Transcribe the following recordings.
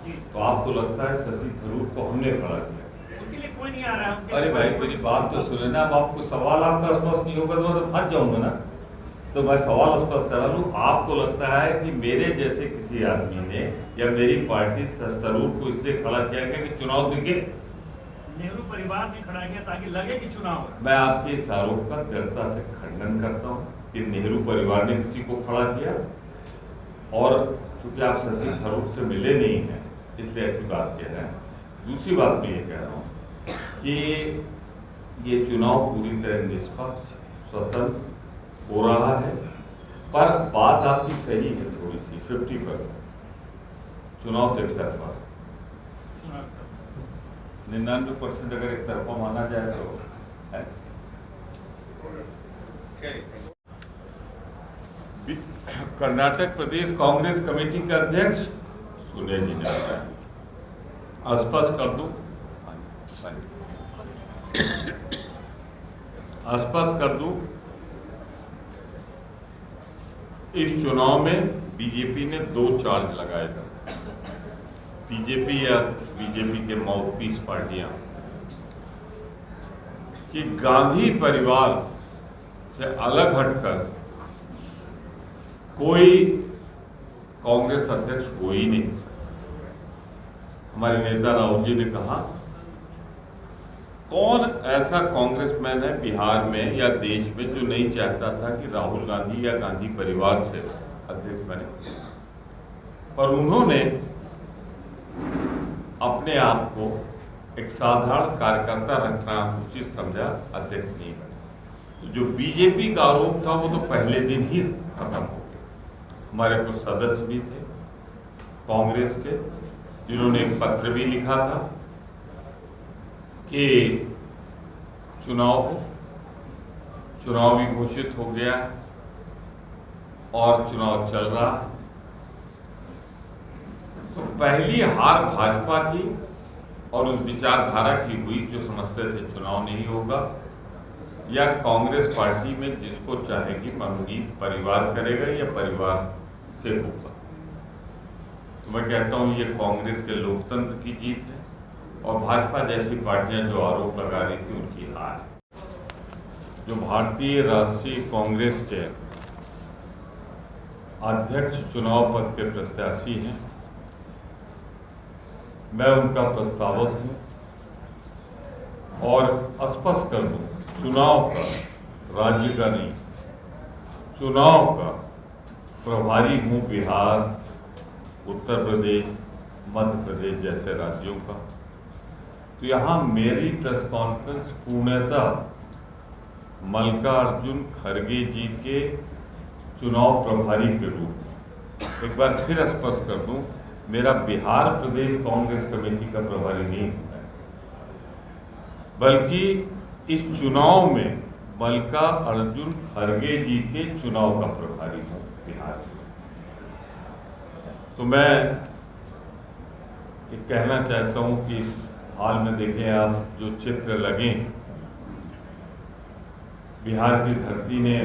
तो आपको लगता है शशि थरूर को हमने खड़ा किया? उनके लिए कोई नहीं आ रहा है। अरे भाई मेरी बात तो सुने ना। अब आपको सवाल आपका स्पष्ट नहीं होगा तो मैं फंस जाऊंगा ना। तो मैं सवाल स्पष्ट करा लूँ, आपको लगता है कि मेरे जैसे किसी आदमी ने या मेरी पार्टी शशि थरूर को इसलिए खड़ा किया गया कि चुनाव दिखे? नेहरू परिवार ने खड़ा किया ताकि लगे कि चुनाव है। मैं आपके इस आरोप का दृढ़ता से खंडन करता हूँ कि नेहरू परिवार ने किसी को खड़ा किया, और चूंकि आप शशि थरूर से मिले नहीं हैं इसलिए ऐसी बात कह रहे हैं। दूसरी बात मैं ये कह रहा हूँ कि ये चुनाव पूरी तरह निष्पक्ष स्वतंत्र हो रहा है, पर बात आपकी सही है थोड़ी सी, 50%। चुनाव तो एक तरफा, 99% अगर एक तरफा माना जाए तो है। कर्नाटक प्रदेश कांग्रेस कमेटी के अध्यक्ष सुने जी ने बताया, स्पष्ट कर दूं, स्पष्ट कर दूं, इस चुनाव में बीजेपी ने 2 चार्ज लगाए थे। बीजेपी या बीजेपी के माउथपीस पार्टियां कि गांधी परिवार से अलग हटकर कोई कांग्रेस अध्यक्ष हो ही नहीं सकता। हमारे नेता राहुल जी ने कहा, कौन ऐसा कांग्रेसमैन है बिहार में या देश में जो नहीं चाहता था कि राहुल गांधी या गांधी परिवार से अध्यक्ष बने? और उन्होंने अपने आप को एक साधारण कार्यकर्ता रखना उचित समझा, अध्यक्ष नहीं बने। जो बीजेपी का आरोप था वो तो पहले दिन ही खत्म हो गया। हमारे कुछ सदस्य भी थे कांग्रेस के जिन्होंने एक पत्र भी लिखा था कि चुनाव भी घोषित हो गया और चुनाव चल रहा है। तो पहली हार भाजपा की और उस विचारधारा की हुई जो समझते थे चुनाव नहीं होगा, या कांग्रेस पार्टी में जिसको चाहेगी मनोनीत परिवार करेगा या परिवार से होगा। तो मैं कहता हूं ये कांग्रेस के लोकतंत्र की जीत है और भाजपा जैसी पार्टियां जो आरोप लगा रही थी उनकी हार है। जो भारतीय राष्ट्रीय कांग्रेस के अध्यक्ष चुनाव पद के प्रत्याशी हैं, मैं उनका प्रस्तावक हूं और स्पष्ट कर दूं, चुनाव का, राज्य का नहीं, चुनाव का प्रभारी हूं बिहार, उत्तर प्रदेश, मध्य प्रदेश जैसे राज्यों का। तो यहाँ मेरी प्रेस कॉन्फ्रेंस पूर्णतः मल्लिकार्जुन खड़गे जी के चुनाव प्रभारी के रूप में, एक बार फिर स्पष्ट कर दूं, मेरा बिहार प्रदेश कांग्रेस कमेटी का प्रभारी नहीं है, बल्कि इस चुनाव में मल्लिकार्जुन खड़गे जी के चुनाव का प्रभारी हूं बिहार में। तो मैं ये कहना चाहता हूं कि इस हाल में देखें आप जो चित्र लगे, बिहार की धरती ने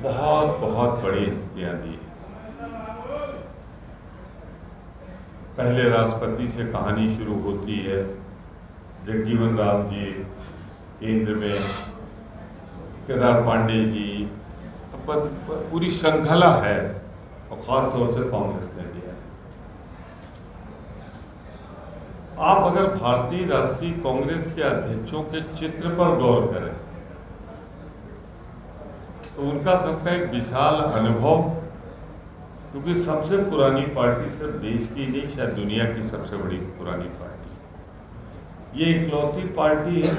बहुत बहुत बड़ी हस्तियां दी। पहले राष्ट्रपति से कहानी शुरू होती है, जगजीवन राम जी केंद्र में, केदार पांडे जी, पूरी श्रृंखला है और खास तौर से कांग्रेस ने दिया। आप अगर भारतीय राष्ट्रीय कांग्रेस के अध्यक्षों के चित्र पर गौर करें तो उनका सबका एक विशाल अनुभव, क्योंकि सबसे पुरानी पार्टी सिर्फ देश की नहीं, शायद दुनिया की सबसे बड़ी पुरानी पार्टी। ये इकलौती पार्टी है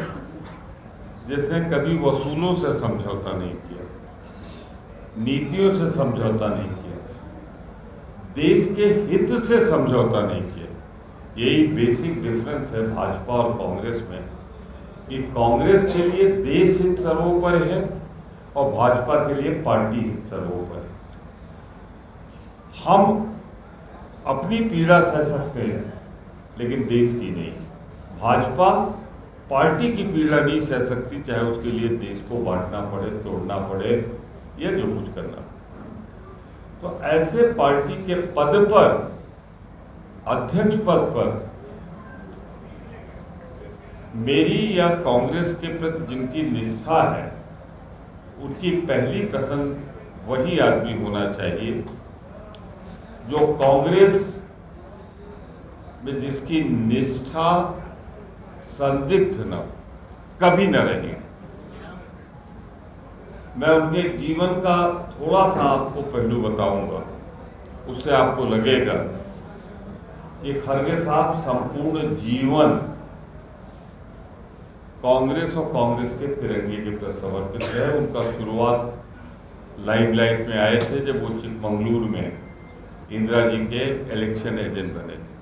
जिसने कभी वसूलों से समझौता नहीं किया, नीतियों से समझौता नहीं किया, देश के हित से समझौता नहीं किया। यही बेसिक डिफरेंस है भाजपा और कांग्रेस में, कि कांग्रेस के लिए देश हित सर्वोपरि है और भाजपा के लिए पार्टी हित सर्वोपरि है। हम अपनी पीड़ा सह सकते हैं लेकिन देश की नहीं। भाजपा पार्टी की पीड़ा नहीं सह सकती, चाहे उसके लिए देश को बांटना पड़े, तोड़ना पड़े या जो कुछ करना पड़े। तो ऐसे पार्टी के पद पर अध्यक्ष पद पर मेरी या कांग्रेस के प्रति जिनकी निष्ठा है, उनकी पहली पसंद वही आदमी होना चाहिए जो कांग्रेस में जिसकी निष्ठा संदिग्ध न हो, कभी न रही। मैं उनके जीवन का थोड़ा सा आपको पहलू बताऊंगा, उससे आपको लगेगा कि खरगे साहब संपूर्ण जीवन कांग्रेस और कांग्रेस के तिरंगे के प्रति समर्पित है। उनका शुरुआत लाइमलाइट में आए थे जब वो चिकमंगलुरु में इंदिरा जी के इलेक्शन एजेंट बने थे।